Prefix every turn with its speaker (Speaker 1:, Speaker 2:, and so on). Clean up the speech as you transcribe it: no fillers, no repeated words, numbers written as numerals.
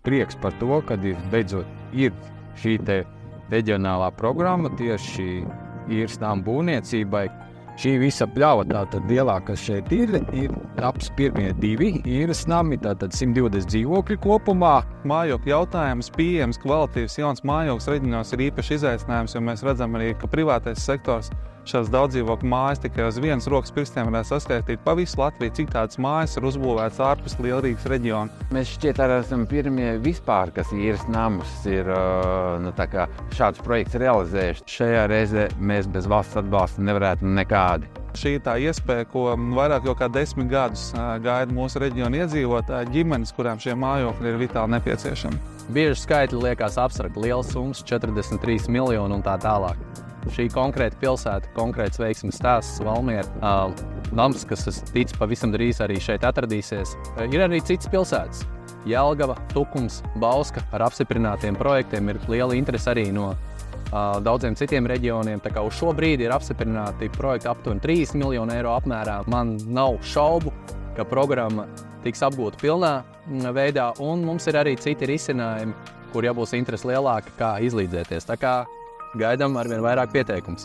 Speaker 1: prieks par to, ka beidzot ir šī te reģionālā programma tieši īres namu būvniecībai. Šī visa pļava tātad lielā, kas šeit ir taps pirmie 2 īres nami, tātad 120 dzīvokļi kopumā.
Speaker 2: Mājokļu jautājums, pieejams, kvalitīvs jauns mājoklis reģionos ir īpaši izaicinājums, jo mēs redzam arī, ka privātais sektors šās daudzdzīvokļu mājas tikai uz vienas rokas pirkstiem varētu saskaitīt pa visu Latviju, cik tādas mājas ir uzbūvētas ārpus Lielrīgas reģiona.
Speaker 3: Mēs šķiet arī esam pirmie vispār, kas īres namus ir šādus projektus realizējuši. Šajā reizē mēs bez valsts atbalsta nevarētu nekādi.
Speaker 2: Šī ir tā iespēja, ko vairāk jau kā 10 gadus gaida mūsu reģiona iedzīvotāji, ģimenes, kurām šie mājokļi ir vitāli nepieciešami.
Speaker 4: Bieži skaitļi liekas abstrakti, liels summas, 43 miljoni un tā tālāk. Šī konkrēta pilsēta, konkrēts veiksmes stāsts, Valmiera, nams, kas tic pavisam drīz arī šeit atradīsies. Ir arī citas pilsētas. Jelgava, Tukums, Bauska ar apstiprinātiem projektiem ir liela interese arī no daudziem citiem reģioniem. Tā kā uz šo brīdi ir apstiprināti projekti aptuveni 30 miljonu eiro apmērā. Man nav šaubu, ka programma tiks apgūta pilnā veidā, un mums ir arī citi risinājumi, kur jābūs interese lielāka, kā izlīdzēties. Tā kā gaidām arvien vairāk pieteikums.